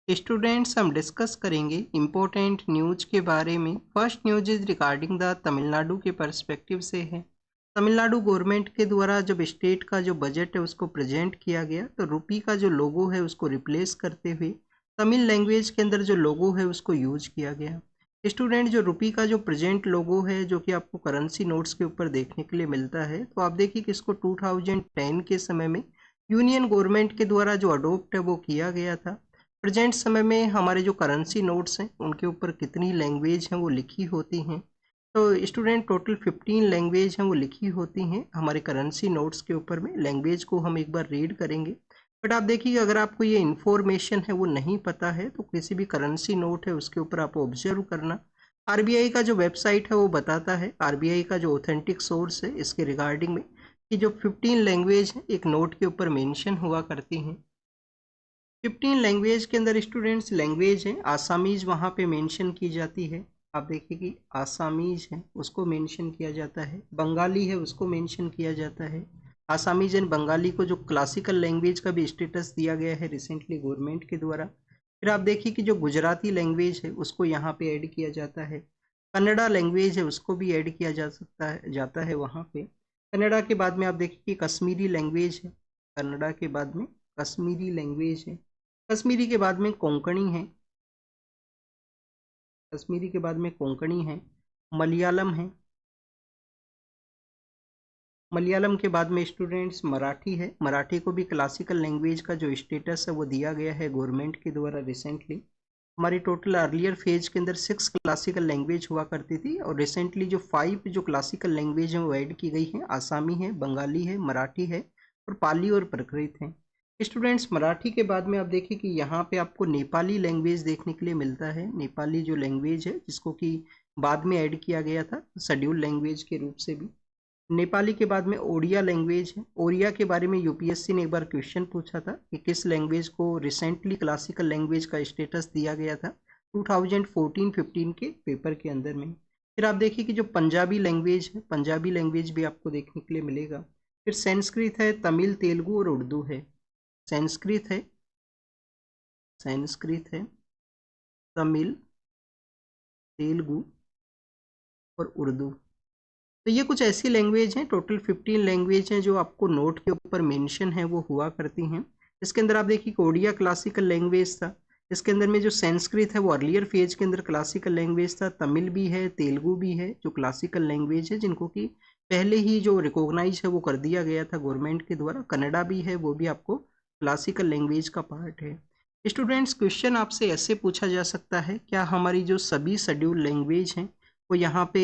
Students, हम discuss करेंगे important news के बारे में। First news is regarding the Tamil Nadu के पर्सपेक्टिव से है। तमिलनाडु गवर्नमेंट के द्वारा जब स्टेट का जो बजट है उसको प्रेजेंट किया गया तो रुपी का जो लोगो है उसको रिप्लेस करते हुए तमिल लैंग्वेज के अंदर जो लोगो है उसको यूज किया गया। स्टूडेंट, जो रुपी का जो प्रेजेंट लोगो है जो कि आपको करेंसी नोट्स के ऊपर देखने के लिए मिलता है, तो आप देखिए कि इसको 2010 के समय में यूनियन गवर्नमेंट के द्वारा जो अडोप्ट है वो किया गया था। प्रेजेंट समय में हमारे जो करेंसी नोट्स हैं उनके ऊपर कितनी लैंग्वेज हैं वो लिखी होती हैं। तो स्टूडेंट, टोटल 15 लैंग्वेज हैं वो लिखी होती हैं हमारे करेंसी नोट्स के ऊपर में। लैंग्वेज को हम एक बार रीड करेंगे, बट आप देखिए अगर आपको ये इन्फॉर्मेशन है वो नहीं पता है तो किसी भी करेंसी नोट है उसके ऊपर आप ऑब्जर्व करना। आरबीआई का जो वेबसाइट है वो बताता है, आरबीआई का जो ऑथेंटिक सोर्स है इसके रिगार्डिंग में, कि जो 15 लैंग्वेज हैं एक नोट के ऊपर मेंशन हुआ करती हैं। 15 लैंग्वेज के अंदर स्टूडेंट्स लैंग्वेज है आसामीज वहाँ पे मेंशन की जाती है। आप देखिए कि आसामीज है उसको मेंशन किया जाता है, बंगाली है उसको मेंशन किया जाता है। आसामीज एंड बंगाली को जो क्लासिकल लैंग्वेज का भी स्टेटस दिया गया है रिसेंटली गवर्नमेंट के द्वारा। फिर आप देखिए कि जो गुजराती लैंग्वेज है उसको यहाँ पे ऐड किया जाता है। कन्नड़ा लैंग्वेज है उसको भी ऐड किया जाता है वहाँ पे। कन्नड़ा के बाद में आप देखिए कि कश्मीरी लैंग्वेज है, कन्नड़ा के बाद में कश्मीरी लैंग्वेज है। कश्मीरी के बाद में कोंकणी है, कश्मीरी के बाद में कोंकणी है। मलयालम है, मलयालम के बाद में स्टूडेंट्स मराठी है। मराठी को भी क्लासिकल लैंग्वेज का जो स्टेटस है वो दिया गया है गवर्नमेंट के द्वारा रिसेंटली। हमारी टोटल अर्लियर फेज के अंदर 6 क्लासिकल लैंग्वेज हुआ करती थी और रिसेंटली जो 5 जो क्लासिकल लैंग्वेज हैं वो ऐड की गई हैं। आसामी है, बंगाली है, मराठी है और पाली और प्राकृत है। स्टूडेंट्स, मराठी के बाद में आप देखिए कि यहाँ पे आपको नेपाली लैंग्वेज देखने के लिए मिलता है। नेपाली जो लैंग्वेज है जिसको कि बाद में ऐड किया गया था शेड्यूल लैंग्वेज के रूप से भी। नेपाली के बाद में ओडिया लैंग्वेज है। ओडिया के बारे में यूपीएससी ने एक बार क्वेश्चन पूछा था कि किस लैंग्वेज को रिसेंटली क्लासिकल लैंग्वेज का स्टेटस दिया गया था 2014-15 के पेपर के अंदर में। फिर आप देखिए कि जो पंजाबी लैंग्वेज है, पंजाबी लैंग्वेज भी आपको देखने के लिए मिलेगा। फिर संस्कृत है, तमिल, तेलुगु और उर्दू है। संस्कृत है, संस्कृत है, तमिल, तेलुगु और उर्दू। तो ये कुछ ऐसी लैंग्वेज हैं, टोटल 15 लैंग्वेज हैं जो आपको नोट के ऊपर मेंशन है वो हुआ करती हैं। इसके अंदर आप देखिए ओडिया क्लासिकल लैंग्वेज था। इसके अंदर में जो संस्कृत है वो अर्लियर फेज के अंदर क्लासिकल लैंग्वेज था। तमिल भी है, तेलुगु भी है जो क्लासिकल लैंग्वेज है जिनको कि पहले ही जो रिकॉग्नाइज है वो कर दिया गया था गवर्नमेंट के द्वारा। कन्नड़ा भी है, वो भी आपको क्लासिकल लैंग्वेज का पार्ट है। स्टूडेंट्स, क्वेश्चन आपसे ऐसे पूछा जा सकता है, क्या हमारी जो सभी शेड्यूल लैंग्वेज हैं वो यहाँ पे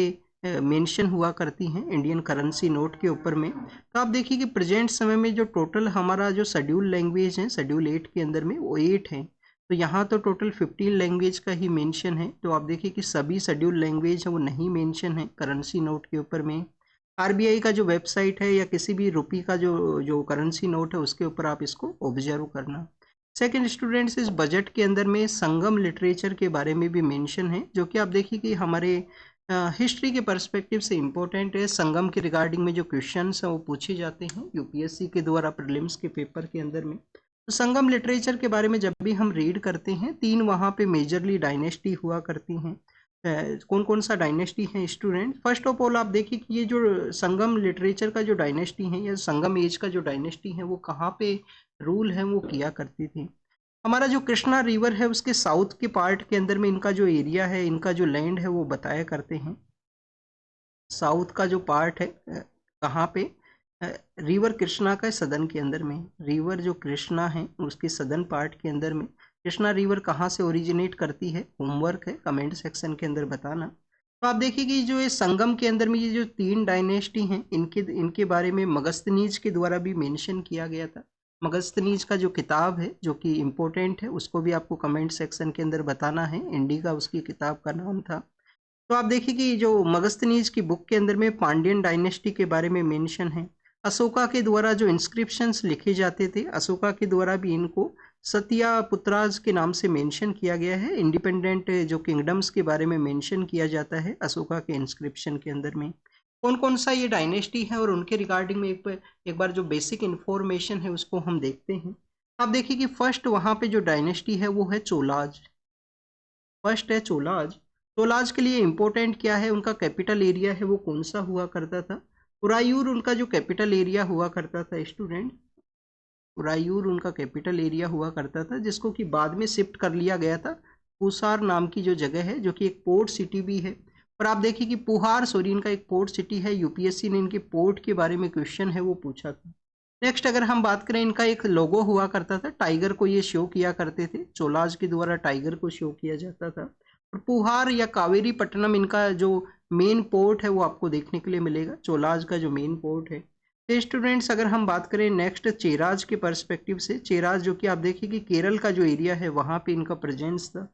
मेंशन हुआ करती हैं इंडियन करेंसी नोट के ऊपर में? तो आप देखिए कि प्रेजेंट समय में जो टोटल हमारा जो शेड्यूल लैंग्वेज है शेड्यूल 8 के अंदर में वो 8 है। तो यहाँ तो टोटल 15 लैंग्वेज का ही मेंशन है। तो आप देखिए कि सभी शेड्यूल लैंग्वेज है वो नहीं मेंशन है करेंसी नोट के ऊपर में। आरबीआई का जो वेबसाइट है या किसी भी रुपी का जो जो करेंसी नोट है उसके ऊपर आप इसको ऑब्जर्व करना। सेकेंड स्टूडेंट्स, इस बजट के अंदर में संगम लिटरेचर के बारे में भी मेंशन है जो कि आप देखिए कि हमारे हिस्ट्री के पर्सपेक्टिव से इम्पोर्टेंट है। संगम के रिगार्डिंग में जो क्वेश्चंस हैं वो पूछे जाते हैं यूपीएससी के द्वारा प्रीलिम्स के पेपर के अंदर में। तो संगम लिटरेचर के बारे में जब भी हम रीड करते हैं, 3 वहाँ पे मेजरली डायनेस्टी हुआ करती हैं। कौन कौन सा डायनेस्टी है स्टूडेंट? फर्स्ट ऑफ ऑल आप देखिए कि ये जो संगम लिटरेचर का जो डायनेस्टी है या संगम एज का जो डायनेस्टी है वो कहाँ पे रूल है वो किया करती थी। हमारा जो कृष्णा रिवर है उसके साउथ के पार्ट के अंदर में इनका जो एरिया है, इनका जो लैंड है वो बताया करते हैं। साउथ का जो पार्ट है कहाँ पे? रिवर कृष्णा का सदन के अंदर में। रिवर जो कृष्णा है उसके सदन पार्ट के अंदर में कृष्णा रिवर कहाँ से ओरिजिनेट करती है? होमवर्क है, कमेंट सेक्शन के अंदर बताना। तो आप देखिए कि जो ये संगम के अंदर में ये जो 3 डायनेस्टी हैं इनके बारे में मगस्थनीज के द्वारा भी मेंशन किया गया था। मगस्थनीज का जो किताब है जो कि इम्पोर्टेंट है उसको भी आपको कमेंट सेक्शन के अंदर बताना है। इंडिका उसकी किताब का नाम था। तो आप देखिए कि जो मगस्थनीज की बुक के अंदर में पांड्यन डायनेस्टी के बारे में मेंशन है। अशोका के द्वारा जो इंस्क्रिप्शंस लिखे जाते थे, अशोका के द्वारा भी इनको सतिया पुत्राज के नाम से मेंशन किया गया है। इंडिपेंडेंट जो किंगडम्स के बारे में मेंशन किया जाता है अशोका के इंस्क्रिप्शन के अंदर में। कौन कौन सा ये डायनेस्टी है और उनके रिगार्डिंग में एक बार जो बेसिक इन्फॉर्मेशन है उसको हम देखते हैं। आप देखिए कि फर्स्ट वहाँ पे जो डायनेस्टी है वो है चोलाज। फर्स्ट है चोलाज। चोलाज के लिए इम्पोर्टेंट क्या है, उनका कैपिटल एरिया है वो कौन सा हुआ करता था? उरायूर उनका जो कैपिटल एरिया हुआ करता था स्टूडेंट, उरायूर उनका कैपिटल एरिया हुआ करता था, जिसको कि बाद में शिफ्ट कर लिया गया था पुसार नाम की जो जगह है, जो कि एक पोर्ट सिटी भी है। और आप देखिए कि पुहार सॉरी इनका एक पोर्ट सिटी है। यूपीएससी ने इनके पोर्ट के बारे में क्वेश्चन है वो पूछा था। नेक्स्ट अगर हम बात करें, इनका एक लोगो हुआ करता था, टाइगर को ये शो किया करते थे, चोलाज के द्वारा टाइगर को शो किया जाता था। और पुहार या कावेरी पट्टनम इनका जो मेन पोर्ट है वो आपको देखने के लिए मिलेगा, चोलाज का जो मेन पोर्ट है। तो स्टूडेंट्स अगर हम बात करें नेक्स्ट चेराज के पर्सपेक्टिव से, चेराज जो कि आप देखिए कि केरल का जो एरिया है वहाँ पे इनका प्रेजेंस था।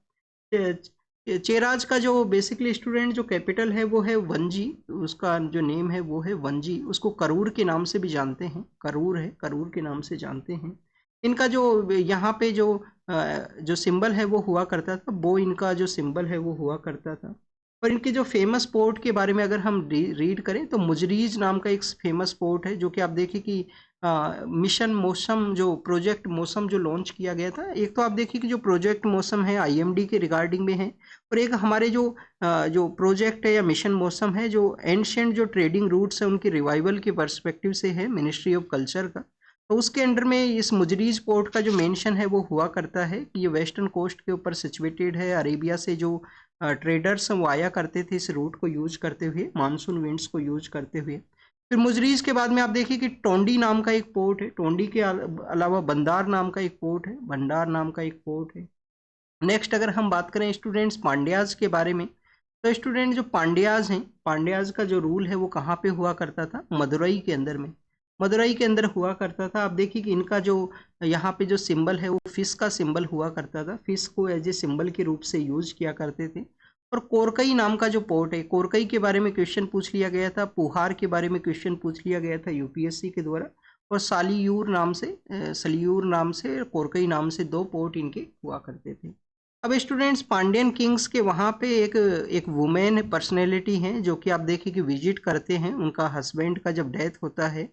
चेराज का जो बेसिकली स्टूडेंट जो कैपिटल है वो है वंजी, उसका जो नेम है वो है वंजी, उसको करूर के नाम से भी जानते हैं, करूर है, करूर के नाम से जानते हैं। इनका जो यहाँ पे जो सिंबल है वो हुआ करता था, वो इनका जो सिंबल है वो हुआ करता था। और इनके जो फेमस पोर्ट के बारे में अगर हम रीड करें तो मुजरीज नाम का एक फेमस पोर्ट है, जो कि आप देखिए कि मिशन मौसम जो प्रोजेक्ट मौसम जो लॉन्च किया गया था। एक तो आप देखिए कि जो प्रोजेक्ट मौसम है आईएमडी के रिगार्डिंग में है, और एक हमारे जो प्रोजेक्ट है या मिशन मौसम है जो एंशिएंट जो ट्रेडिंग रूट्स है उनकी रिवाइवल के पर्सपेक्टिव से है, मिनिस्ट्री ऑफ कल्चर का। तो उसके अंडर में इस मुजरीज पोर्ट का जो मेंशन है वो हुआ करता है कि ये वेस्टर्न कोस्ट के ऊपर सिचुएटेड है। अरेबिया से जो ट्रेडर्स वो आया करते थे इस रूट को यूज करते हुए, मानसून विंड्स को यूज करते हुए। फिर मुजरीज के बाद में आप देखिए कि टोंडी नाम का एक पोर्ट है, टोंडी के अलावा बंदार नाम का एक पोर्ट है, भंडार नाम का एक पोर्ट है। नेक्स्ट अगर हम बात करें स्टूडेंट्स पांड्याज के बारे में, तो स्टूडेंट जो पांड्याज हैं, पांड्याज का जो रूल है वो कहाँ पे हुआ करता था? मदुरई के अंदर में, मदुरई के अंदर हुआ करता था। आप देखिए कि इनका जो यहाँ पे जो सिंबल है वो फिश का सिंबल हुआ करता था, फिश को एज ए सिंबल के रूप से यूज किया करते थे। और कोरकई नाम का जो पोर्ट है, कोरकई के बारे में क्वेश्चन पूछ लिया गया था, पुहार के बारे में क्वेश्चन पूछ लिया गया था यूपीएससी के द्वारा। और सलियूर नाम से कोरकई नाम से दो पोर्ट इनके हुआ करते थे। अब स्टूडेंट्स पांड्यन किंग्स के वहाँ पे एक वुमेन पर्सनैलिटी हैं जो कि आप देखिए कि विजिट करते हैं, उनका हस्बैंड का जब डेथ होता है,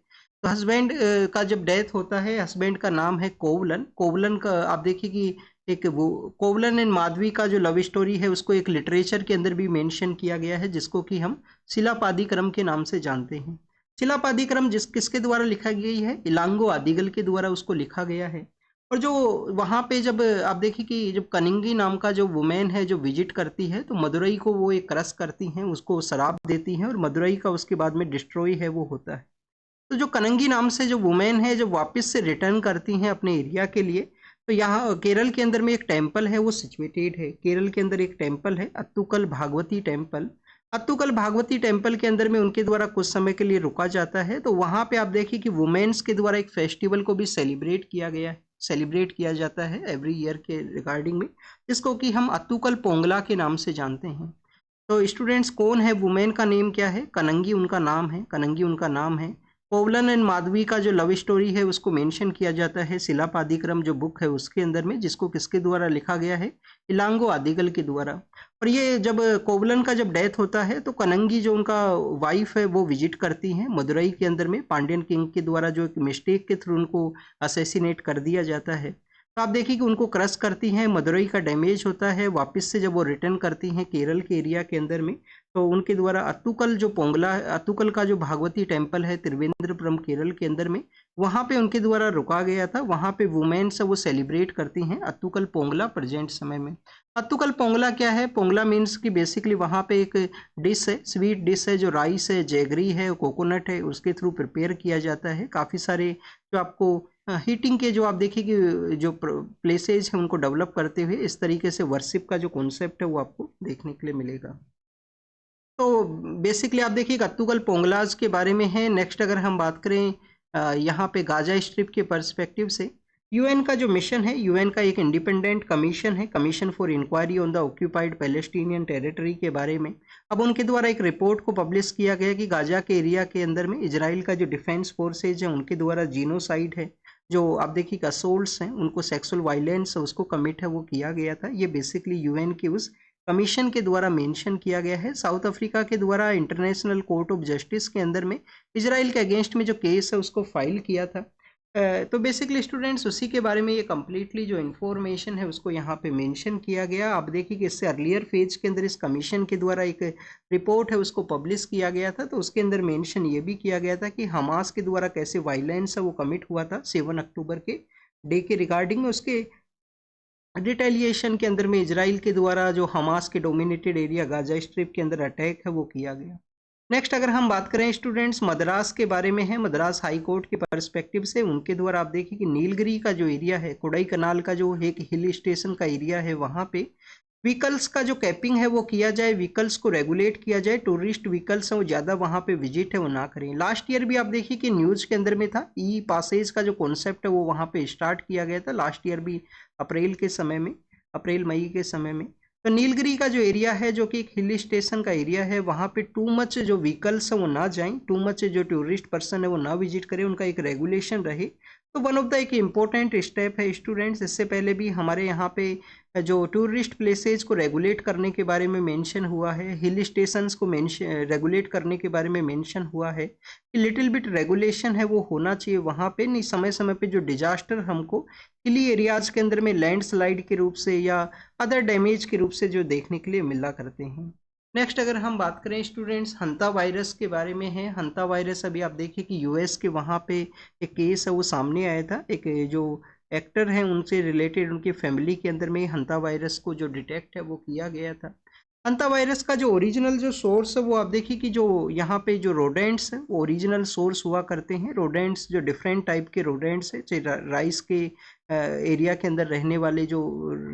तो हस्बैंड का जब डेथ होता है, हस्बैंड का नाम है कोवलन। कोवलन का आप देखिए कि एक वो कोवलन एंड माधवी का जो लव स्टोरी है उसको एक लिटरेचर के अंदर भी मेंशन किया गया है, जिसको कि हम शिलापादिक्रम के नाम से जानते हैं। शिलापादिक्रम किसके द्वारा लिखा गई है? इलांगो आदिगल के द्वारा उसको लिखा गया है। और जो वहाँ पे जब आप देखिए कि जब कनिंगी नाम का जो वुमेन है जो विजिट करती है, तो मदुरई को वो एक क्रश करती हैं, उसको शराब देती हैं, और मदुरई का उसके बाद में डिस्ट्रॉय है वो होता है। तो जो कनंगी नाम से जो वुमेन है जो वापस से रिटर्न करती हैं अपने एरिया के लिए, तो यहाँ केरल के अंदर में एक टेम्पल है वो सिचुएटेड है, केरल के अंदर एक टेम्पल है अत्तुकल भागवती टेम्पल। अत्तुकल भागवती टेम्पल के अंदर में उनके द्वारा कुछ समय के लिए रुका जाता है। तो वहाँ पे आप देखिए कि वुमेन्स के द्वारा एक फेस्टिवल को भी सेलिब्रेट किया गया है, सेलिब्रेट किया जाता है एवरी ईयर के रिगार्डिंग में, जिसको कि हम अत्तुकल पोंगला के नाम से जानते हैं। तो स्टूडेंट्स कौन है वुमेन का नेम क्या है? कनंगी उनका नाम है, कनंगी उनका नाम है। कोवलन एंड माधवी का जो लव स्टोरी है उसको मेंशन किया जाता है शिलापादिक्रम जो बुक है उसके अंदर में, जिसको किसके द्वारा लिखा गया है? इलांगो आदिगल के द्वारा। और ये जब कोवलन का जब डेथ होता है तो कनंगी जो उनका वाइफ है वो विजिट करती हैं मदुरई के अंदर में, पांड्यन किंग के द्वारा जो एक मिस्टेक के थ्रू उनको असैसिनेट कर दिया जाता है। तो आप देखिए कि उनको क्रश करती हैं, मदुरई का डैमेज होता है, वापस से जब वो रिटर्न करती हैं केरल के एरिया के अंदर में, तो उनके द्वारा अत्तुकल जो पोंगला, अत्तुकल का जो भागवती टेम्पल है त्रिवेंद्रपुरम केरल के अंदर में, वहाँ पे उनके द्वारा रुका गया था। वहाँ पे वुमेन्स वो सेलिब्रेट करती हैं अत्तुकल पोंगला प्रेजेंट समय में। अत्तुकल पोंगला क्या है? पोंगला मीन्स कि बेसिकली वहाँ पे एक डिश है, स्वीट डिश है, जो राइस है, जैगरी है, कोकोनट है, उसके थ्रू प्रिपेयर किया जाता है। काफ़ी सारे जो आपको हीटिंग के जो आप देखिए कि जो प्लेसेज हैं उनको डेवलप करते हुए इस तरीके से वर्शिप का जो कॉन्सेप्ट है वो आपको देखने के लिए मिलेगा। तो बेसिकली आप देखिए अत्तुकल पोंगलाज के बारे में है। नेक्स्ट अगर हम बात करें यहाँ पे गाजा स्ट्रिप के पर्सपेक्टिव से, यूएन का जो मिशन है, यूएन का एक इंडिपेंडेंट कमीशन है, commission for inquiry on the occupied Palestinian territory के बारे में। अब उनके द्वारा एक रिपोर्ट को पब्लिश किया गया कि गाजा के एरिया के अंदर में इजराइल का जो डिफेंस फोर्सेज है उनके द्वारा जीनोसाइड है, जो आप देखिए असोल्ट्स हैं, उनको सेक्सुअल वायलेंस उसको कमिट है वो किया गया था। ये बेसिकली यूएन के उस कमीशन के द्वारा मेंशन किया गया है। साउथ अफ्रीका के द्वारा इंटरनेशनल कोर्ट ऑफ जस्टिस के अंदर में इजराइल के अगेंस्ट में जो केस है उसको फाइल किया था। तो बेसिकली स्टूडेंट्स उसी के बारे में ये कम्प्लीटली जो इन्फॉर्मेशन है उसको यहाँ पे मेंशन किया गया। आप देखिए कि इससे अर्लियर फेज के अंदर इस कमीशन के द्वारा एक रिपोर्ट है उसको पब्लिश किया गया था, तो उसके अंदर मेंशन ये भी किया गया था कि हमास के द्वारा कैसे वायलेंस है वो कमिट हुआ था 7 अक्टूबर के डे के रिगार्डिंग में। उसके रिटेलिएशन के अंदर में इजराइल के द्वारा जो हमास के डोमिनेटेड एरिया गाजा स्ट्रिप के अंदर अटैक है वो किया गया। नेक्स्ट अगर हम बात करें स्टूडेंट्स मद्रास के बारे में है, मद्रास हाई कोर्ट के पर्सपेक्टिव से उनके द्वारा आप देखिए कि नीलगिरी का जो एरिया है, कोडाई कनाल का जो एक हिल स्टेशन का एरिया है, वहाँ पे व्हीकल्स का जो कैपिंग है वो किया जाए, व्हीकल्स को रेगुलेट किया जाए, टूरिस्ट व्हीकल्स हैं वो ज़्यादा वहाँ पे विजिट है वो ना करें। लास्ट ईयर भी आप देखिए कि न्यूज़ के अंदर में था, ई पासेज का जो कॉन्सेप्ट है वो वहाँ पे स्टार्ट किया गया था लास्ट ईयर भी, अप्रैल के समय में, अप्रैल मई के समय में। तो नीलगिरी का जो एरिया है जो कि एक हिल स्टेशन का एरिया है, वहाँ पे टू मच जो व्हीकल्स हैं वो ना जाएं, टू मच जो टूरिस्ट पर्सन है वो ना विजिट करें, उनका एक रेगुलेशन रहे। तो वन ऑफ द एक इम्पोर्टेंट स्टेप है स्टूडेंट्स। इससे पहले भी हमारे यहाँ पे जो टूरिस्ट प्लेसेज को रेगुलेट करने के बारे में मेंशन हुआ है, हिल स्टेशंस को रेगुलेट करने के बारे में मेंशन हुआ है कि लिटिल बिट रेगुलेशन है वो होना चाहिए वहाँ पे। नहीं समय समय पे जो डिजास्टर हमको हिली एरियाज के अंदर में लैंडस्लाइड के रूप से या अदर डैमेज के रूप से जो देखने के लिए मिला करते हैं। नेक्स्ट अगर हम बात करें स्टूडेंट्स हंता वायरस के बारे में है। हंता वायरस अभी आप देखिए कि यूएस के वहाँ पे एक केस है वो सामने आया था, एक जो एक्टर हैं उनसे रिलेटेड उनकी फैमिली के अंदर में हंता वायरस को जो डिटेक्ट है वो किया गया था। हंता वायरस का जो ओरिजिनल जो सोर्स है वो आप देखिए कि जो यहाँ पे जो रोडेंट्स हैं वो ओरिजिनल सोर्स हुआ करते हैं। रोडेंट्स जो डिफरेंट टाइप के रोडेंट्स हैं, चाहे राइस के एरिया के अंदर रहने वाले जो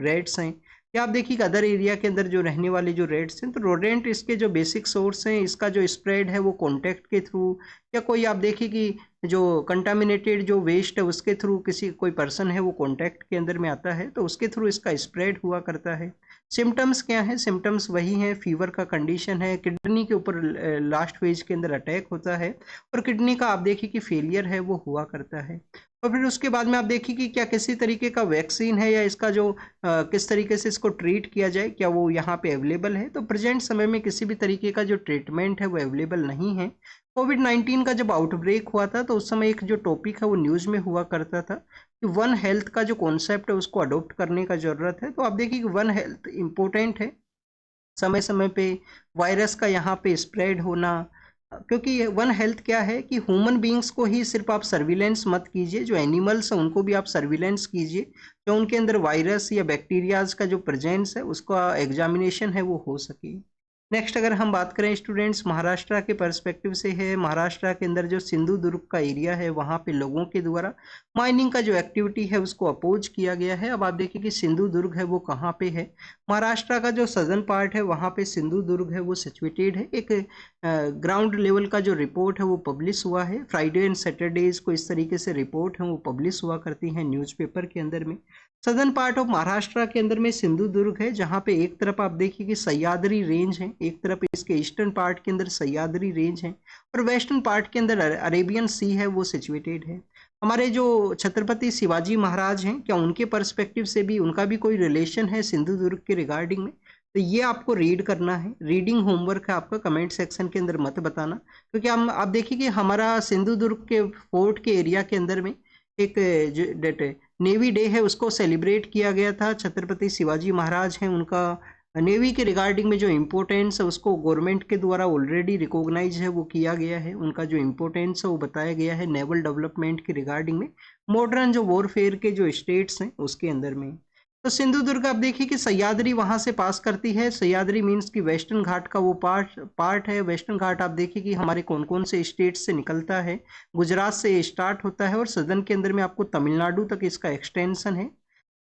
रेड्स हैं, या आप देखिए अदर एरिया के अंदर जो रहने वाले जो रेड्स हैं, तो रोडेंट इसके जो बेसिक सोर्स हैं, इसका जो स्प्रेड है वो कॉन्टैक्ट के थ्रू, या कोई आप देखिए कि जो कंटामिनेटेड जो वेस्ट है उसके थ्रू किसी कोई पर्सन है वो कॉन्टैक्ट के अंदर में आता है, तो उसके थ्रू इसका स्प्रेड हुआ करता है। सिम्टम्स क्या है? सिम्टम्स वही हैं, फीवर का कंडीशन है, किडनी के ऊपर लास्ट फेज के अंदर अटैक होता है, और किडनी का आप देखिए कि फेलियर है वो हुआ करता है। और फिर उसके बाद में आप देखिए कि क्या किसी तरीके का वैक्सीन है या इसका जो किस तरीके से इसको ट्रीट किया जाए, क्या वो यहाँ पे अवेलेबल है? तो प्रेजेंट समय में किसी भी तरीके का जो ट्रीटमेंट है वो अवेलेबल नहीं है। कोविड-19 का जब आउटब्रेक हुआ था तो उस समय एक जो टॉपिक है वो न्यूज़ में हुआ करता था कि वन हेल्थ का जो कॉन्सेप्ट है उसको अडॉप्ट करने का ज़रूरत है। तो आप देखिए कि वन हेल्थ इम्पोर्टेंट है, समय समय पे वायरस का यहाँ पे स्प्रेड होना, क्योंकि वन हेल्थ क्या है कि ह्यूमन बींग्स को ही सिर्फ आप सर्विलेंस मत कीजिए, जो एनिमल्स हैं उनको भी आप सर्विलेंस कीजिए, जो उनके अंदर वायरस या बैक्टीरियाज का जो प्रेजेंस है उसका एग्जामिनेशन है वो हो सके। नेक्स्ट अगर हम बात करें स्टूडेंट्स महाराष्ट्र के पर्सपेक्टिव से है, महाराष्ट्र के अंदर जो सिंधुदुर्ग का एरिया है वहाँ पे लोगों के द्वारा माइनिंग का जो एक्टिविटी है उसको अपोज किया गया है। अब आप देखिए कि सिंधुदुर्ग है वो कहाँ पे है, महाराष्ट्र का जो सदर्न पार्ट है वहाँ पे सिंधुदुर्ग है वो सिचुएटेड है। एक ग्राउंड लेवल का जो रिपोर्ट है वो पब्लिश हुआ है, फ्राइडे एंड सैटरडेज को इस तरीके से रिपोर्ट है वो पब्लिश हुआ करती हैं न्यूज़पेपर के अंदर में। सदर्न पार्ट ऑफ महाराष्ट्र के अंदर में सिंधुदुर्ग है, जहाँ पे एक तरफ आप देखिए कि सह्याद्री रेंज है, एक तरफ इसके ईस्टर्न पार्ट के अंदर सह्याद्री रेंज है, और वेस्टर्न पार्ट के अंदर अरेबियन सी है वो सिचुएटेड है। हमारे जो छत्रपति शिवाजी महाराज हैं, क्या उनके पर्सपेक्टिव से भी उनका भी कोई रिलेशन है सिंधुदुर्ग के रिगार्डिंग में? तो ये आपको रीड करना है, रीडिंग होमवर्क है आपका, कमेंट सेक्शन के अंदर मत बताना, क्योंकि हम आप देखिए कि हमारा सिंधुदुर्ग के फोर्ट के एरिया के अंदर में एक जो डेट नेवी डे है उसको सेलिब्रेट किया गया था। छत्रपति शिवाजी महाराज हैं, उनका नेवी के रिगार्डिंग में जो इम्पोर्टेंस है उसको गवर्नमेंट के द्वारा ऑलरेडी रिकॉग्नाइज है वो किया गया है, उनका जो इम्पोर्टेंस है वो बताया गया है नेवल डेवलपमेंट के रिगार्डिंग में, मॉडर्न जो वॉरफेयर के जो स्टेट्स हैं उसके अंदर में। तो सिंधुदुर्ग आप देखिए कि सह्याद्री वहां से पास करती है, सह्याद्री मीन्स कि वेस्टर्न घाट का वो पार्ट है। वेस्टर्न घाट आप देखिए कि हमारे कौन कौन से स्टेट से निकलता है, गुजरात से स्टार्ट होता है और सदर्न के अंदर में आपको तमिलनाडु तक इसका एक्सटेंशन है।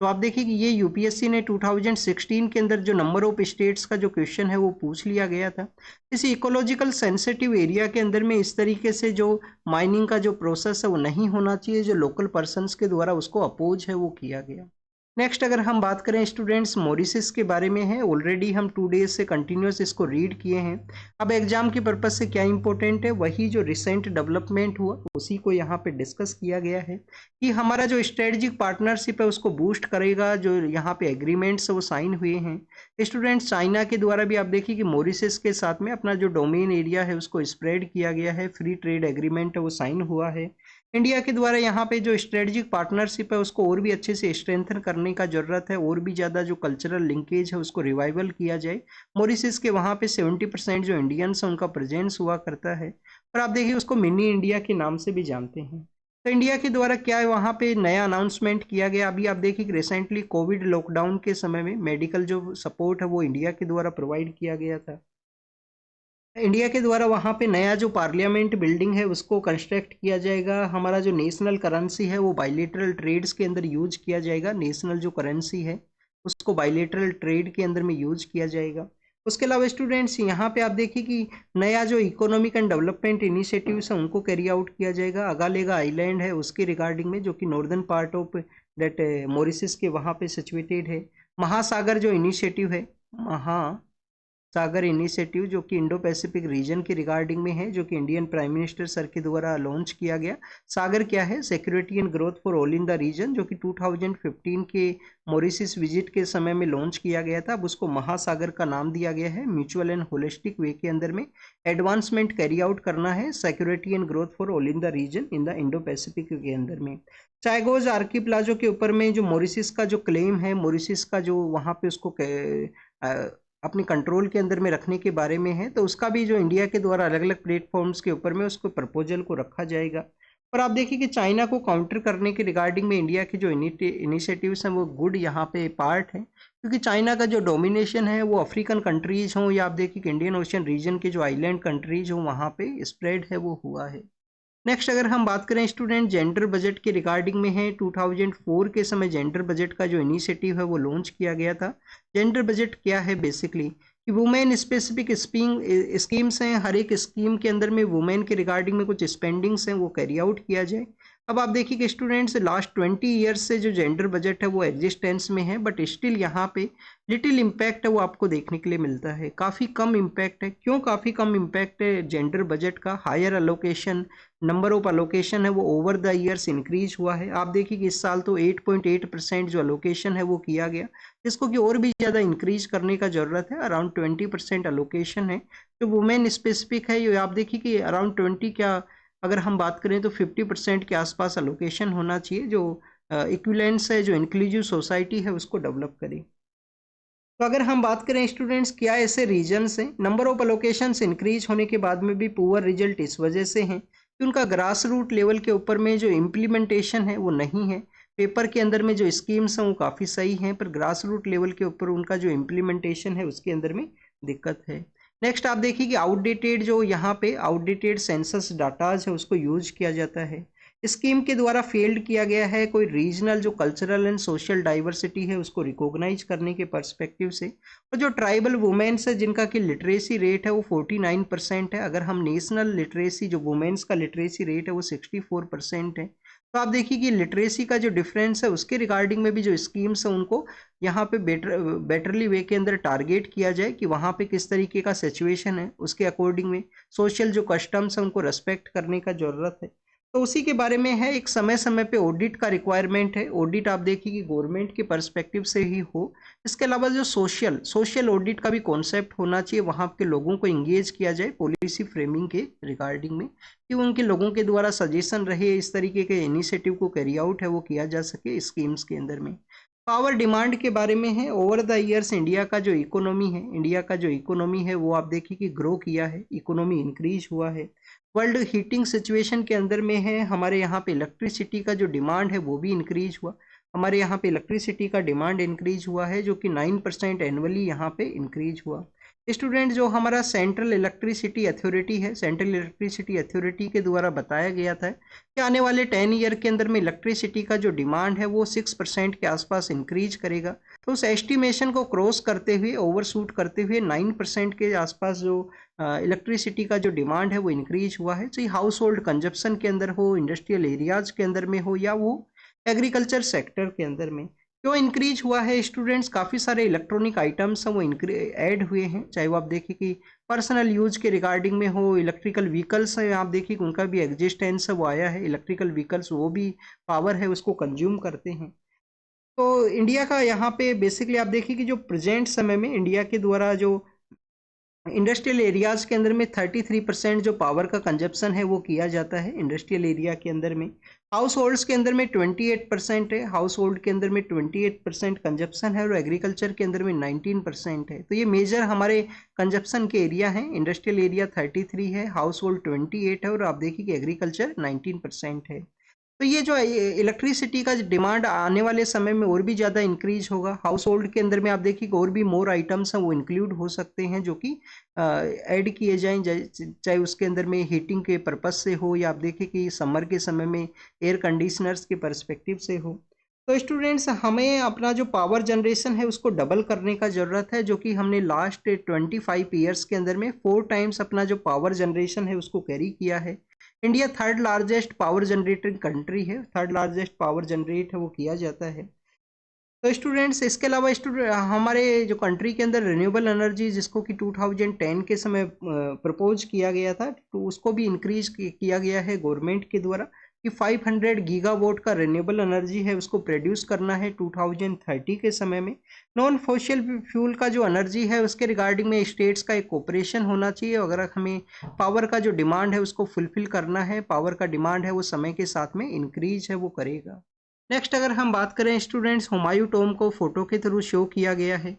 तो आप देखिए कि ये यूपीएससी ने 2016 के अंदर जो नंबर ऑफ स्टेट्स का जो क्वेश्चन है वो पूछ लिया गया था। इस इकोलॉजिकल सेंसिटिव एरिया के अंदर में इस तरीके से जो माइनिंग का जो प्रोसेस है वो नहीं होना चाहिए, जो लोकल पर्सनस के द्वारा उसको अपोज है वो किया गया। नेक्स्ट अगर हम बात करें स्टूडेंट्स मॉरिशस के बारे में है, ऑलरेडी हम 2 डेज से कंटिन्यूस इसको रीड किए हैं। अब एग्जाम के पर्पज से क्या इंपॉर्टेंट है, वही जो रिसेंट डेवलपमेंट हुआ उसी को यहाँ पे डिस्कस किया गया है कि हमारा जो स्ट्रेटजिक पार्टनरशिप है उसको बूस्ट करेगा। जो यहाँ पे एग्रीमेंट्स वो साइन हुए हैं स्टूडेंट्स, चाइना के द्वारा भी आप देखिए कि मॉरिशस के साथ में अपना जो डोमेन एरिया है उसको स्प्रेड किया गया है, फ्री ट्रेड एग्रीमेंट है वो साइन हुआ है। इंडिया के द्वारा यहाँ पे जो स्ट्रेटजिक पार्टनरशिप है उसको और भी अच्छे से स्ट्रेंथन करने का जरूरत है, और भी ज़्यादा जो कल्चरल लिंकेज है उसको रिवाइवल किया जाए। मॉरिशस के वहाँ पे 70% जो इंडियंस हैं उनका प्रेजेंस हुआ करता है, और आप देखिए उसको मिनी इंडिया के नाम से भी जानते हैं। तो इंडिया के द्वारा क्या है वहाँ पे नया अनाउंसमेंट किया गया। अभी आप देखिए कि रिसेंटली कोविड लॉकडाउन के समय में मेडिकल जो सपोर्ट है वो इंडिया के द्वारा प्रोवाइड किया गया था। इंडिया के द्वारा वहाँ पे नया जो पार्लियामेंट बिल्डिंग है उसको कंस्ट्रक्ट किया जाएगा। हमारा जो नेशनल करेंसी है वो बाइलेटरल ट्रेड्स के अंदर यूज किया जाएगा। नेशनल जो करेंसी है उसको बाइलेटरल ट्रेड के अंदर में यूज किया जाएगा। उसके अलावा स्टूडेंट्स यहाँ पे आप देखिए कि नया जो इकोनॉमिक एंड डेवलपमेंट इनिशिएटिव्स है उनको कैरी आउट किया जाएगा। अगालेगा आइलैंड है उसके रिगार्डिंग में, जो कि northern part of that Mauritius के वहाँ पे सिचुएटेड है। महासागर जो इनिशिएटिव है, सागर इनिशिएटिव, जो कि इंडो पैसिफिक रीजन के रिगार्डिंग में है, जो कि इंडियन प्राइम मिनिस्टर सर के द्वारा लॉन्च किया गया। सागर क्या है? Security and growth for all in the region, जो कि 2015 के मॉरिशस विजिट के समय में लॉन्च किया गया था। अब उसको महासागर का नाम दिया गया है। म्यूचुअल एंड होलिस्टिक वे के अंदर में एडवांसमेंट कैरी आउट करना है security and growth for all in the region in the Indo Pacific के अंदर में। चाइगोज आर्कीप्लाजो के ऊपर में जो मॉरिशस का जो क्लेम है, मॉरिशस का जो वहाँ पे उसको अपने कंट्रोल के अंदर में रखने के बारे में है, तो उसका भी जो इंडिया के द्वारा अलग अलग प्लेटफॉर्म्स के ऊपर में उसको प्रपोजल को रखा जाएगा। और आप देखिए कि चाइना को काउंटर करने के रिगार्डिंग में इंडिया के जो इनिशिएटिव्स हैं वो गुड यहाँ पे पार्ट है, क्योंकि चाइना का जो डोमिनेशन है वो अफ्रीकन कंट्रीज हों या आप देखिए कि इंडियन ओशियन रीजन के जो आइलैंड कंट्रीज हों वहाँ पे स्प्रेड है वो हुआ है। नेक्स्ट अगर हम बात करें स्टूडेंट जेंडर बजट के रिगार्डिंग में है, 2004 के समय जेंडर बजट का जो इनिशिएटिव है वो लॉन्च किया गया था। जेंडर बजट क्या है? बेसिकली कि वुमेन स्पेसिफिक स्कीम्स हैं, हर एक स्कीम के अंदर में वुमेन के रिगार्डिंग में कुछ स्पेंडिंग्स हैं वो कैरी आउट किया जाए। अब आप देखिए कि स्टूडेंट्स लास्ट 20 ईयर्स से जो जेंडर बजट है वो एग्जिस्टेंस में है, बट स्टिल यहाँ पे लिटिल इम्पैक्ट है वो आपको देखने के लिए मिलता है। काफ़ी कम इम्पैक्ट है। क्यों काफ़ी कम इम्पैक्ट है जेंडर बजट का? Higher allocation, number of allocation है वो ओवर द ईयर्स इंक्रीज हुआ है। आप देखिए कि इस साल तो 8.8% जो अलोकेशन है वो किया गया, जिसको कि और भी ज़्यादा इंक्रीज करने का ज़रूरत है। अराउंड 20% अलोकेशन है जो वुमेन स्पेसिफिक है। ये आप देखिए कि अराउंड 20 क्या, अगर हम बात करें तो 50% के आसपास अलोकेशन होना चाहिए, जो इक्विलेंस है, जो इंक्लूसिव सोसाइटी है उसको डेवलप करे। तो अगर हम बात करें स्टूडेंट्स, क्या ऐसे रीजन्स हैं नंबर ऑफ अलोकेशंस इंक्रीज होने के बाद में भी पुअर रिजल्ट इस वजह से हैं कि उनका ग्रास रूट लेवल के ऊपर में जो इम्प्लीमेंटेशन है वो नहीं है। पेपर के अंदर में जो स्कीम्स हैं वो काफ़ी सही हैं, पर ग्रास रूट लेवल के ऊपर उनका जो इम्प्लीमेंटेशन है उसके अंदर में दिक्कत है। नेक्स्ट आप देखिए कि आउटडेटेड जो यहाँ पे आउटडेटेड सेंसस डाटाज है उसको यूज किया जाता है। स्कीम के द्वारा फेल्ड किया गया है कोई रीजनल जो कल्चरल एंड सोशल डाइवर्सिटी है उसको रिकॉग्नाइज करने के पर्सपेक्टिव से। और जो ट्राइबल वुमेन्स है जिनका कि लिटरेसी रेट है वो 49% है। अगर हम नेशनल लिटरेसी जो वुमेन्स का लिटरेसी रेट है वो 64% है। तो आप देखिए कि लिटरेसी का जो डिफरेंस है उसके रिगार्डिंग में भी जो स्कीम्स है उनको यहाँ पे बेटरली वे के अंदर टारगेट किया जाए कि वहाँ पे किस तरीके का सिचुएशन है, उसके अकॉर्डिंग में सोशल जो कस्टम्स है उनको रेस्पेक्ट करने का जरूरत है। तो उसी के बारे में है। एक समय समय पे ऑडिट का रिक्वायरमेंट है। ऑडिट आप देखिए कि गवर्नमेंट के पर्सपेक्टिव से ही हो। इसके अलावा जो सोशल ऑडिट का भी कॉन्सेप्ट होना चाहिए, वहाँ के लोगों को इंगेज किया जाए पॉलिसी फ्रेमिंग के रिगार्डिंग में, कि उनके लोगों के द्वारा सजेशन रहे, इस तरीके के इनिशिएटिव को कैरी आउट है वो किया जा सके स्कीम्स के अंदर में। पावर डिमांड के बारे में है। ओवर द ईयर्स इंडिया का जो इकोनॉमी है वो आप देखिए कि ग्रो किया है, इकोनॉमी इंक्रीज हुआ है। वर्ल्ड हीटिंग सिचुएशन के अंदर में है। हमारे यहाँ पे इलेक्ट्रिसिटी का जो डिमांड है वो भी इंक्रीज हुआ। हमारे यहाँ पे इलेक्ट्रिसिटी का डिमांड इंक्रीज हुआ है, जो कि 9% एनुअली यहाँ पे इंक्रीज हुआ। स्टूडेंट जो हमारा सेंट्रल इलेक्ट्रिसिटी अथॉरिटी है, सेंट्रल इलेक्ट्रिसिटी अथॉरिटी के द्वारा बताया गया था कि आने वाले 10 ईयर के अंदर में इलेक्ट्रिसिटी का जो डिमांड है वो 6% के आसपास इंक्रीज करेगा। तो उस एस्टिमेशन को क्रॉस करते हुए, ओवरशूट करते हुए 9% के आसपास जो इलेक्ट्रिसिटी का जो डिमांड है वो इंक्रीज हुआ है। चाहे हाउस होल्ड कंजप्शन के अंदर हो, इंडस्ट्रियल एरियाज के अंदर में हो, या वो एग्रीकल्चर सेक्टर के अंदर में। क्यों इंक्रीज हुआ है स्टूडेंट्स? काफ़ी सारे इलेक्ट्रॉनिक आइटम्स हैं वो ऐड हुए हैं। चाहे वो आप देखिए कि पर्सनल यूज के रिगार्डिंग में हो, इलेक्ट्रिकल व्हीकल्स हैं, आप देखिए कि उनका भी एग्जिस्टेंस है वो आया है। इलेक्ट्रिकल व्हीकल्स वो भी पावर है उसको कंज्यूम करते हैं। तो इंडिया का यहाँ पे बेसिकली आप देखिए कि जो प्रेजेंट समय में इंडिया के द्वारा जो इंडस्ट्रियल एरियाज के अंदर में 33% जो पावर का कंजप्शन है वो किया जाता है इंडस्ट्रियल एरिया के अंदर में। हाउस होल्ड्स के अंदर में 28% है, हाउस होल्ड के अंदर में 28% कंजप्शन है, और एग्रीकल्चर के अंदर में 19% है। तो ये मेजर हमारे कंजप्शन के एरिया हैं। इंडस्ट्रियल एरिया 33 है, हाउस होल्ड 28 है, और आप देखिए कि एग्रीकल्चर 19% है। तो ये जो इलेक्ट्रिसिटी का डिमांड आने वाले समय में और भी ज़्यादा इंक्रीज होगा। हाउस होल्ड के अंदर में आप देखिए और भी मोर आइटम्स हैं वो इंक्लूड हो सकते हैं जो कि ऐड किए जाएं, चाहे उसके अंदर में हीटिंग के पर्पस से हो, या आप देखिए कि समर के समय में एयर कंडीशनर्स के पर्सपेक्टिव से हो। तो स्टूडेंट्स, हमें अपना जो पावर जनरेशन है उसको डबल करने का ज़रूरत है, जो कि हमने लास्ट 25 ईयर्स के अंदर में 4 टाइम्स अपना जो पावर जनरेशन है उसको कैरी किया है। India third largest power generating country है, थर्ड लार्जेस्ट पावर जनरेट है वो किया जाता है। तो स्टूडेंट्स, इसके अलावा हमारे जो कंट्री के अंदर रिन्यूएबल एनर्जी जिसको कि 2010 के समय प्रपोज किया गया था, तो उसको भी इंक्रीज किया गया है गवर्नमेंट के द्वारा कि 500 गीगावाट का रिन्यूएबल एनर्जी है उसको प्रोड्यूस करना है 2030 के समय में। नॉन फॉसिल फ्यूल का जो एनर्जी है उसके रिगार्डिंग में स्टेट्स का एक कोऑपरेशन होना चाहिए। अगर हमें पावर का जो डिमांड है उसको फुलफिल करना है, पावर का डिमांड है वो समय के साथ में इंक्रीज है वो करेगा। नेक्स्ट अगर हम बात करें स्टूडेंट्स, हुमायूं टॉम को फोटो के थ्रू शो किया गया है।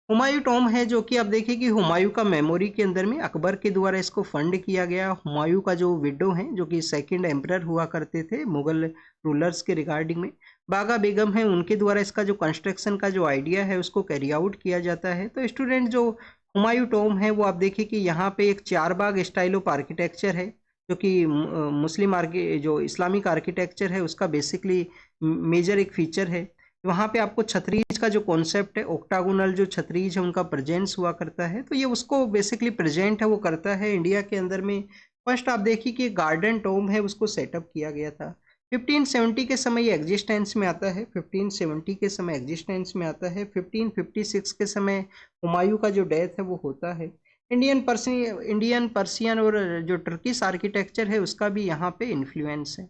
हुमायूं टॉम है जो कि आप देखिए कि हुमायूं का मेमोरी के अंदर में अकबर के द्वारा इसको फंड किया गया। हुमायूं का जो विडो है जो कि सेकंड एम्परर हुआ करते थे मुगल रूलर्स के रिगार्डिंग में, बागा बेगम है, उनके द्वारा इसका जो कंस्ट्रक्शन का जो आइडिया है उसको कैरी आउट किया जाता है। तो स्टूडेंट, जो हुमायूं टॉम है वो आप देखिए कि यहाँ पे एक चार बाग स्टाइल ऑफ आर्किटेक्चर है जो कि मुस्लिम जो इस्लामिक आर्किटेक्चर है उसका बेसिकली मेजर एक फीचर है। वहाँ पे आपको छतरीज का जो कॉन्सेप्ट है, ऑक्टागोनल जो छतरीज है उनका प्रेजेंस हुआ करता है, तो ये उसको बेसिकली प्रेजेंट है वो करता है इंडिया के अंदर में। फर्स्ट आप देखिए कि गार्डन टॉम है उसको सेटअप किया गया था 1570 के समय, ये एग्जिस्टेंस में आता है 1570 के समय एग्जिस्टेंस में आता है। 1556 के समय हुमायूं का जो डेथ है वो होता है। इंडियन पर्सियन और जो टर्किश आर्किटेक्चर है उसका भी यहाँ पे इन्फ्लुएंस है।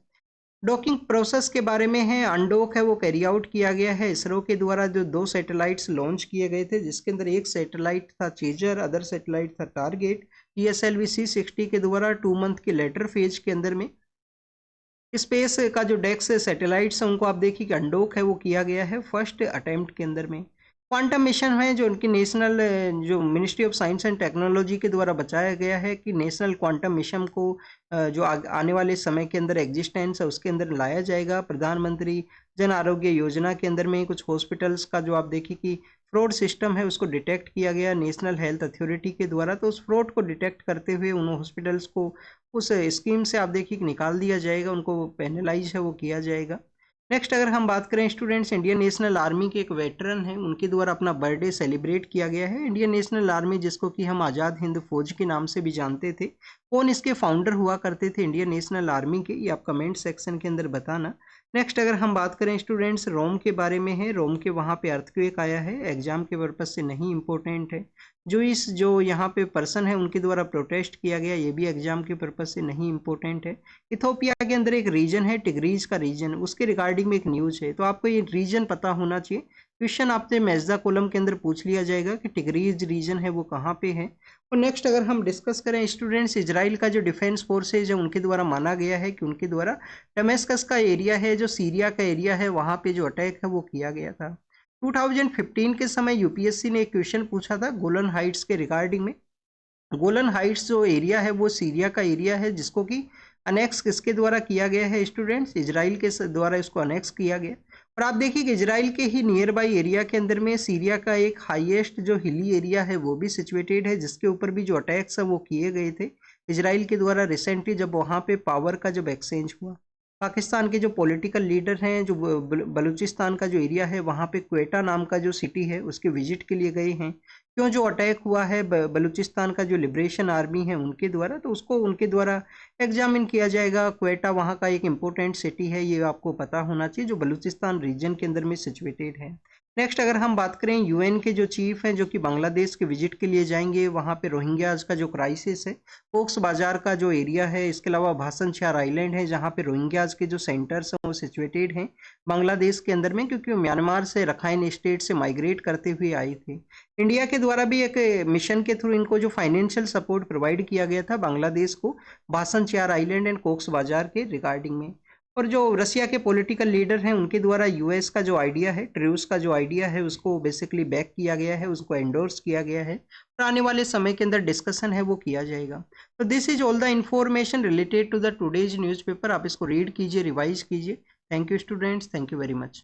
डॉकिंग प्रोसेस के बारे में है, अनडॉक है वो कैरी आउट किया गया है इसरो के द्वारा। जो 2 सैटेलाइट्स लॉन्च किए गए थे जिसके अंदर एक सैटेलाइट था चेजर, अदर सैटेलाइट था टारगेट। PSLV C60 के द्वारा 2 मंथ के लेटर फेज के अंदर में स्पेस का जो डेक्स सैटेलाइट्स हैं उनको आप देखिए कि अनडॉक है वो किया गया है फर्स्ट अटेम्प्ट के अंदर में। क्वांटम मिशन है जो उनकी नेशनल जो ministry of science and technology के द्वारा बचाया गया है कि नेशनल क्वांटम मिशन को जो आने वाले समय के अंदर एग्जिस्टेंस है उसके अंदर लाया जाएगा। प्रधानमंत्री जन आरोग्य योजना के अंदर में कुछ हॉस्पिटल्स का जो आप देखिए कि फ्रॉड सिस्टम है उसको डिटेक्ट किया गया नेशनल हेल्थ अथॉरिटी के द्वारा। तो उस फ्रॉड को डिटेक्ट करते हुए उन हॉस्पिटल्स को उस स्कीम से आप देखिए कि निकाल दिया जाएगा, उनको पेनलाइज है वो किया जाएगा। नेक्स्ट अगर हम बात करें स्टूडेंट्स, इंडियन नेशनल आर्मी के एक वेटरन हैं उनके द्वारा अपना बर्थडे सेलिब्रेट किया गया है। इंडियन नेशनल आर्मी जिसको कि हम आज़ाद हिंद फौज के नाम से भी जानते थे, कौन इसके फाउंडर हुआ करते थे इंडियन नेशनल आर्मी के, ये आप कमेंट सेक्शन के अंदर बताना। नेक्स्ट अगर हम बात करें स्टूडेंट्स, रोम के बारे में है। रोम के वहाँ पे अर्थक्वेक आया है, एग्जाम के पर्पज से नहीं इंपॉर्टेंट है। जो यहाँ पे पर्सन है उनके द्वारा प्रोटेस्ट किया गया, ये भी एग्जाम के पर्पज से नहीं इंपॉर्टेंट है। इथोपिया के अंदर एक रीजन है टिग्रीज का रीजन, उसके रिगार्डिंग में एक न्यूज है, तो आपको ये रीजन पता होना चाहिए। क्वेश्चन आपसे मैजदा कॉलम के अंदर पूछ लिया जाएगा कि टिग्रीज रीजन है वो कहाँ पे है। और नेक्स्ट अगर हम डिस्कस करें स्टूडेंट्स, इजराइल का जो डिफेंस फोर्सेज है उनके द्वारा माना गया है कि उनके द्वारा डमेस्कस का एरिया है जो सीरिया का एरिया है वहाँ पे जो अटैक है वो किया गया था। 2015 के समय यूपीएससी ने एक क्वेश्चन पूछा था गोलन हाइट्स के रिगार्डिंग में। गोलन हाइट्स जो एरिया है वो सीरिया का एरिया है जिसको कि अनेक्स किसके द्वारा किया गया है स्टूडेंट्स, इजराइल के द्वारा इसको अनेक्स किया गया। और आप देखिए कि इजराइल के ही नियर बाई एरिया के अंदर में सीरिया का एक हाईएस्ट जो हिली एरिया है वो भी सिचुएटेड है, जिसके ऊपर भी जो अटैक्स है वो किए गए थे इजराइल के द्वारा रिसेंटली जब वहाँ पे पावर का जब एक्सचेंज हुआ। पाकिस्तान के जो पॉलिटिकल लीडर हैं जो बलूचिस्तान का जो एरिया है वहाँ पे क्वेटा नाम का जो सिटी है उसके विजिट के लिए गए हैं। क्यों, जो अटैक हुआ है बलूचिस्तान का जो लिबरेशन आर्मी है उनके द्वारा, तो उसको उनके द्वारा एग्जामिन किया जाएगा। क्वेटा वहाँ का एक इम्पोर्टेंट सिटी है, ये आपको पता होना चाहिए, जो बलूचिस्तान रीजन के अंदर में सिचुएटेड है। नेक्स्ट अगर हम बात करें यूएन के जो चीफ हैं जो कि बांग्लादेश के विजिट के लिए जाएंगे, वहाँ पे रोहिंग्याज का जो क्राइसिस है, कोक्स बाजार का जो एरिया है, इसके अलावा भाषण चार आइलैंड है जहाँ पे रोहिंग्याज के जो सेंटर्स हैं वो सिचुएटेड हैं बांग्लादेश के अंदर में, क्योंकि वो म्यांमार से रखाइन स्टेट से माइग्रेट करते हुए आए थे। इंडिया के द्वारा भी एक मिशन के थ्रू इनको जो फाइनेंशियल सपोर्ट प्रोवाइड किया गया था बांग्लादेश को भाषण चार आइलैंड एंड कोक्स बाजार के रिगार्डिंग में। और जो रसिया के पॉलिटिकल लीडर हैं उनके द्वारा यूएस का जो आइडिया है, ट्रूस का जो आइडिया है, उसको बेसिकली बैक किया गया है, उसको एंडोर्स किया गया है और आने वाले समय के अंदर डिस्कशन है वो किया जाएगा। तो this is all the information related to the today's newspaper. आप इसको रीड कीजिए, रिवाइज कीजिए। Thank you students, thank you very much.